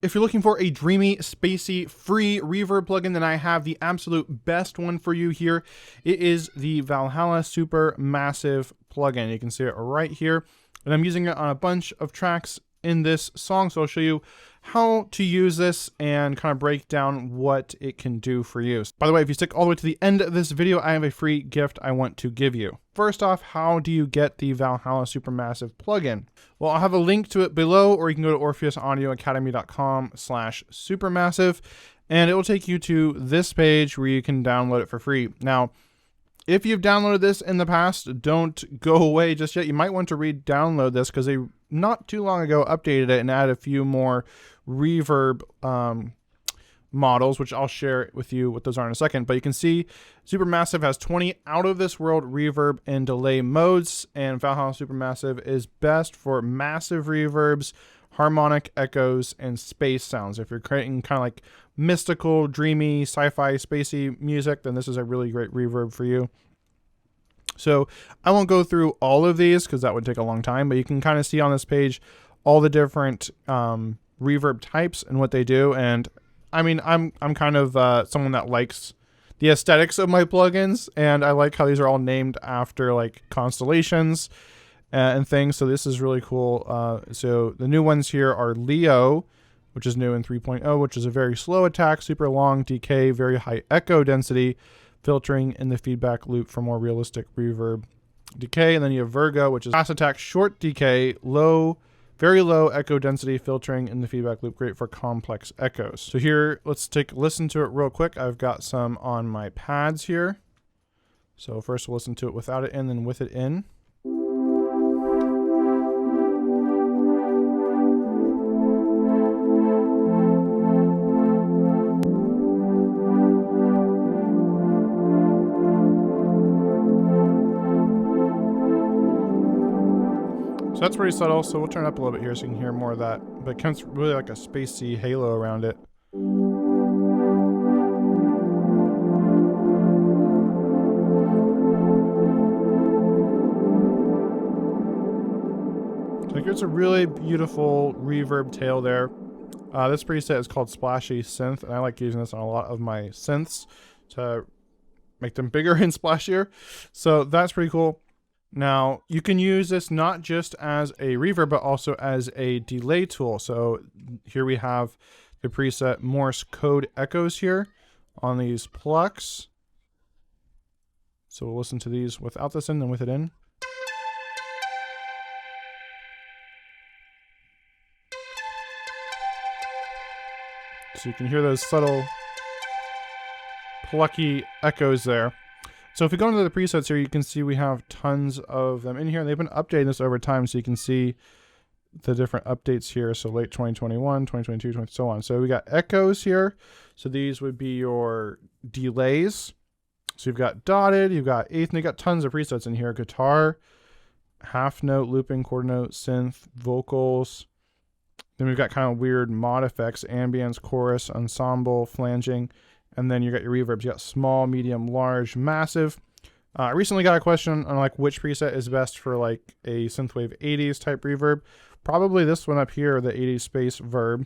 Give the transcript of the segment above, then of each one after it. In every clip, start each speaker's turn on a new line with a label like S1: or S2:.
S1: If you're looking for a dreamy, spacey, free reverb plugin, then I have the absolute best one for you here. It is the Valhalla Supermassive plugin. You can see it right here. And I'm using it on a bunch of tracks in this song, so I'll show you how to use this and kind of break down what it can do for you. By the way, if you stick all the way to the end of this video, I have a free gift I want to give you. First off, how do you get the Valhalla Supermassive plugin? Well, I'll have a link to it below, or you can go to orpheusaudioacademy.com/supermassive, and it will take you to this page where you can download it for free. Now, if you've downloaded this in the past, don't go away just yet. You might want to re-download this because they not too long ago updated it and added a few more reverb models, which I'll share with you what those are in a second. But you can see Supermassive has 20 out of this world reverb and delay modes, and Valhalla Supermassive is best for massive reverbs, harmonic echoes, and space sounds. If you're creating kind of like mystical, dreamy, sci-fi, spacey music, then this is a really great reverb for you. So I won't go through all of these because that would take a long time, but you can kind of see on this page all the different reverb types and what they do. And I mean, I'm kind of someone that likes the aesthetics of my plugins, and I like how these are all named after like constellations and things. So this is really cool. So the new ones here are Leo, which is new in 3.0, which is a very slow attack, super long decay, very high echo density, filtering in the feedback loop for more realistic reverb decay. And then you have Virgo, which is fast attack, short decay, very low echo density, filtering in the feedback loop, great for complex echoes. So here, let's take a listen to it real quick. I've got some on my pads here. So first we'll listen to it without it in, then with it in. So that's pretty subtle, so we'll turn it up a little bit here so you can hear more of that. But it comes really like a spacey halo around it. So it gives a really beautiful reverb tail there. This preset is called Splashy Synth, and I like using this on a lot of my synths to make them bigger and splashier. So that's pretty cool. Now, you can use this not just as a reverb, but also as a delay tool. So here we have the preset Morse code echoes here on these plucks. So we'll listen to these without this in, then with it in. So you can hear those subtle, plucky echoes there. So if we go into the presets here, you can see we have tons of them in here, and they've been updating this over time, so you can see the different updates here. So late 2021, 2022, so on. So we got echoes here. So these would be your delays. So you've got dotted, you've got eighth, and you've got tons of presets in here. Guitar, half note, looping, quarter note, synth, vocals. Then we've got kind of weird mod effects, ambience, chorus, ensemble, flanging. And then you got your reverbs. You got small, medium, large, massive. I recently got a question on like which preset is best for like a synthwave 80s type reverb. Probably this one up here, the 80s space verb.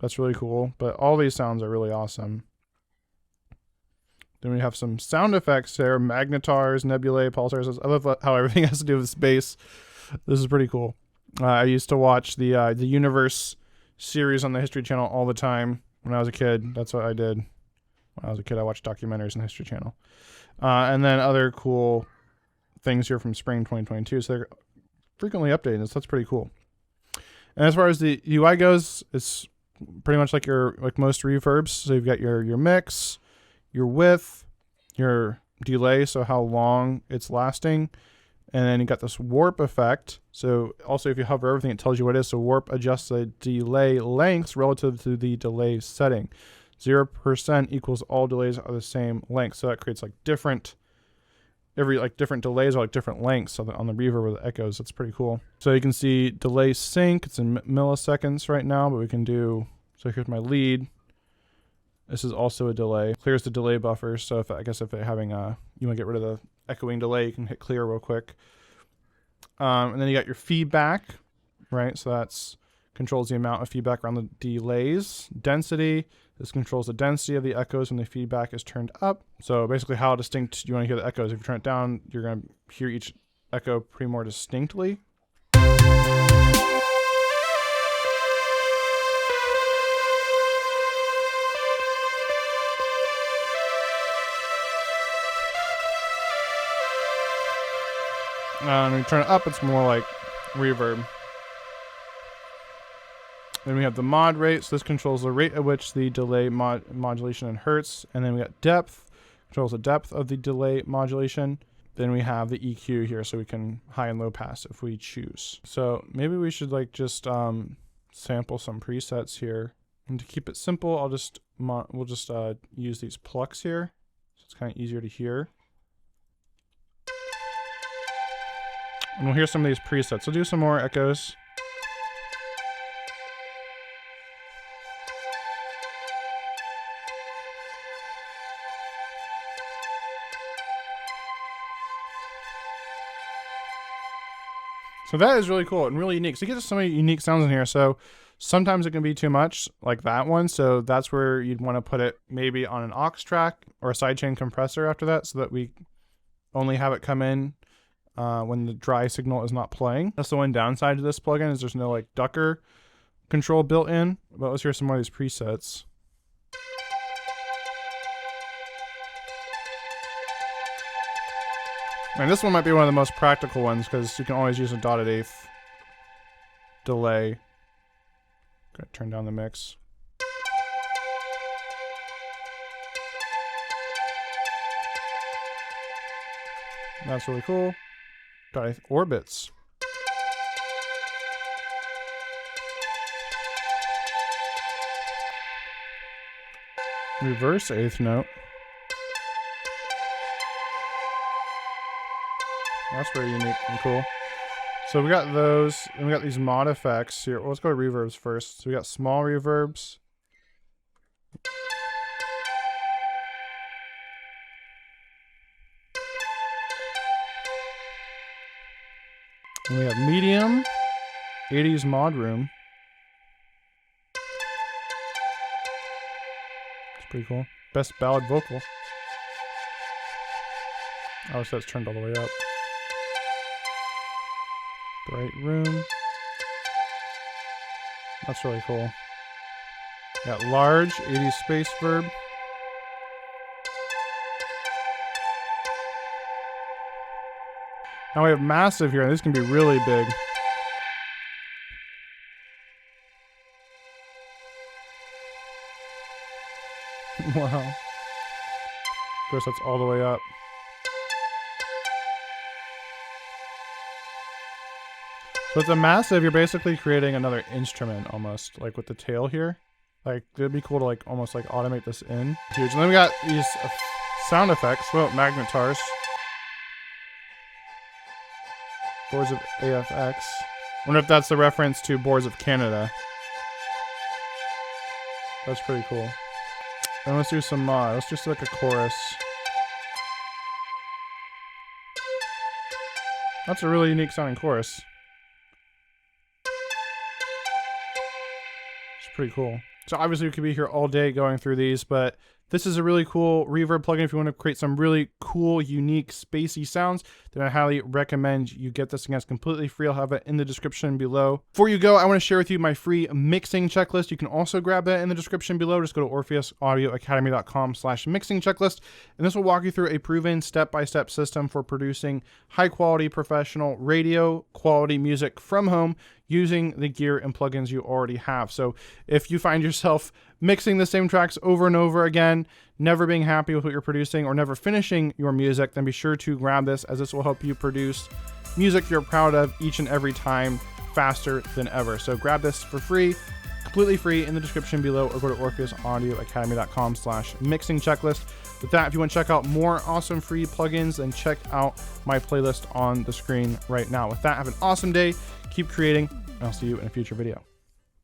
S1: That's really cool. But all these sounds are really awesome. Then we have some sound effects there: magnetars, nebulae, pulsars. I love how everything has to do with space. This is pretty cool. I used to watch the Universe series on the History Channel all the time when I was a kid. That's what I did. When I was a kid, I watched documentaries on the History Channel. And then other cool things here from spring 2022. So they're frequently updating this. That's pretty cool. And as far as the UI goes, it's pretty much like most reverbs. So you've got your mix, your width, your delay, so how long it's lasting. And then you got this warp effect. So also if you hover everything, it tells you what it is. So warp adjusts the delay lengths relative to the delay setting. 0% equals all delays are the same length. So that creates like different delays are like different lengths on the reverb or the echoes. That's pretty cool. So you can see delay sync. It's in milliseconds right now, but we can do, so here's my lead. This is also a delay. Clears the delay buffer. So if I guess if they're having you want to get rid of the echoing delay, you can hit clear real quick. And then you got your feedback, right? So that's controls the amount of feedback around the delays. Density, this controls the density of the echoes when the feedback is turned up. So basically how distinct you want to hear the echoes. If you turn it down, you're going to hear each echo pretty more distinctly. And when we turn it up, it's more like reverb. Then we have the mod rate. So this controls the rate at which the delay modulation in hertz. And then we got depth, controls the depth of the delay modulation. Then we have the EQ here, so we can high and low pass if we choose. So maybe we should like just sample some presets here. And to keep it simple, we'll just use these plucks here. So it's kind of easier to hear. And we'll hear some of these presets. We'll do some more echoes. So that is really cool and really unique. So you get so many unique sounds in here. So sometimes it can be too much, like that one. So that's where you'd want to put it maybe on an aux track or a sidechain compressor after that, so that we only have it come in when the dry signal is not playing. That's the one downside to this plugin, is there's no like ducker control built in. But let's hear some more of these presets. And this one might be one of the most practical ones because you can always use a dotted eighth delay. Gotta turn down the mix. That's really cool. Dotted eighth orbits. Reverse eighth note. That's very unique and cool. So we got those, and we got these mod effects here. Well, let's go to reverbs first. So we got small reverbs. And we have medium, 80s mod room. It's pretty cool. Best ballad vocal. Oh, so that's turned all the way up. Bright room. That's really cool. Got large, 80s space verb. Now we have massive here, and this can be really big. Wow. Of course, that's all the way up. So with the massive, you're basically creating another instrument almost, like with the tail here. Like, it'd be cool to like almost like automate this in. Huge. And then we got these sound effects. Well, magnetars. Boards of AFX. Wonder if that's the reference to Boards of Canada. That's pretty cool. And let's do some mod. Let's just do like a chorus. That's a really unique sounding chorus. Pretty cool. So obviously we could be here all day going through these, but this is a really cool reverb plugin. If you want to create some really cool, unique, spacey sounds, then I highly recommend you get this. Again, it's completely free. I'll have it in the description below. Before you go, I want to share with you my free mixing checklist. You can also grab that in the description below. Just go to orpheusaudioacademy.com/mixing checklist, and this will walk you through a proven step-by-step system for producing high-quality, professional, radio quality music from home using the gear and plugins you already have. So if you find yourself mixing the same tracks over and over again, never being happy with what you're producing, or never finishing your music, then be sure to grab this, as this will help you produce music you're proud of each and every time faster than ever. So grab this for free, completely free, in the description below, or go to orpheusaudioacademy.com/mixing checklist. With that, if you want to check out more awesome free plugins, then check out my playlist on the screen right now. With that, have an awesome day, keep creating, and I'll see you in a future video.